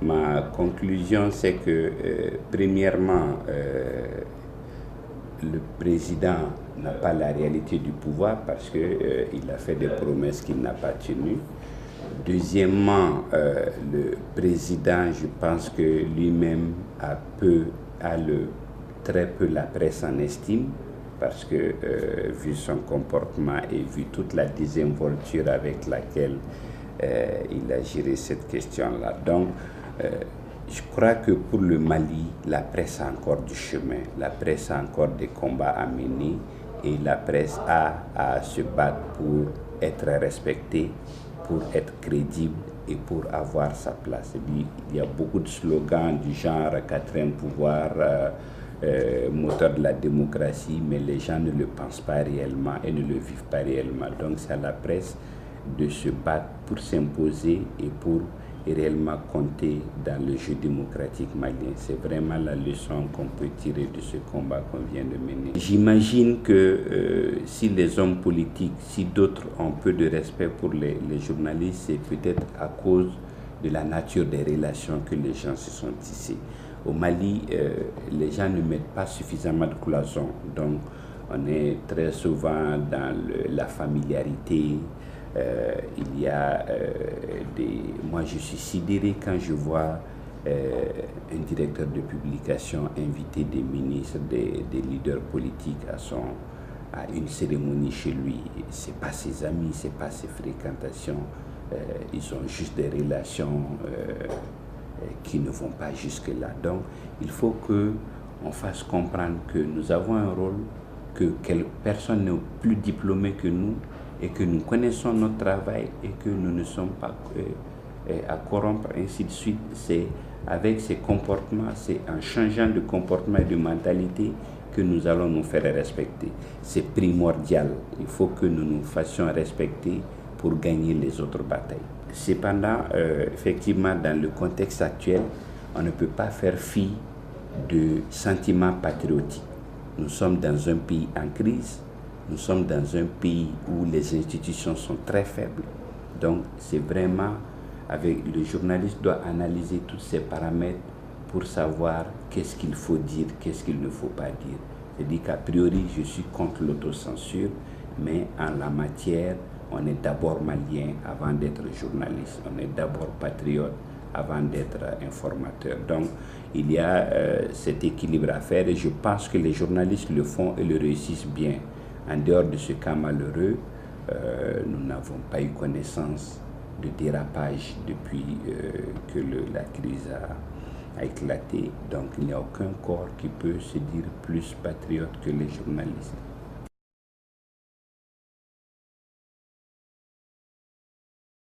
Ma conclusion, c'est que, premièrement, le président n'a pas la réalité du pouvoir parce qu'il a fait des promesses qu'il n'a pas tenues. Deuxièmement, le président, je pense que lui-même a très peu la presse en estime parce que, vu son comportement et vu toute la désinvolture avec laquelle il a géré cette question-là. Donc, je crois que pour le Mali, la presse a encore du chemin, la presse a encore des combats à mener et la presse a à se battre pour être respectée, pour être crédible et pour avoir sa place. Il y a beaucoup de slogans du genre quatrième pouvoir, moteur de la démocratie, mais les gens ne le pensent pas réellement et ne le vivent pas réellement. Donc c'est à la presse de se battre pour s'imposer et pour réellement compter dans le jeu démocratique malien. C'est vraiment la leçon qu'on peut tirer de ce combat qu'on vient de mener. J'imagine que si les hommes politiques, si d'autres ont peu de respect pour les journalistes, c'est peut-être à cause de la nature des relations que les gens se sont tissés. Au Mali, les gens ne mettent pas suffisamment de cloisons, donc on est très souvent dans la familiarité. Il y a Moi, je suis sidéré quand je vois un directeur de publication inviter des ministres, des leaders politiques à une cérémonie chez lui. Ce n'est pas ses amis, ce n'est pas ses fréquentations. Ils ont juste des relations qui ne vont pas jusque-là. Donc, il faut qu'on fasse comprendre que nous avons un rôle, que personne n'est plus diplômé que nous, et que nous connaissons notre travail et que nous ne sommes pas à corrompre, ainsi de suite. C'est avec ces comportements, c'est en changeant de comportement et de mentalité que nous allons nous faire respecter. C'est primordial. Il faut que nous nous fassions respecter pour gagner les autres batailles. Cependant, effectivement, dans le contexte actuel, on ne peut pas faire fi de sentiments patriotiques. Nous sommes dans un pays en crise. Nous sommes dans un pays où les institutions sont très faibles. Donc, c'est vraiment le journaliste doit analyser tous ces paramètres pour savoir qu'est-ce qu'il faut dire, qu'est-ce qu'il ne faut pas dire. C'est-à-dire qu'à priori, je suis contre l'autocensure, mais en la matière, on est d'abord malien avant d'être journaliste. On est d'abord patriote avant d'être informateur. Donc, il y a cet équilibre à faire et je pense que les journalistes le font et le réussissent bien. En dehors de ce cas malheureux, nous n'avons pas eu connaissance de dérapage depuis que la crise a éclaté. Donc il n'y a aucun corps qui peut se dire plus patriote que les journalistes.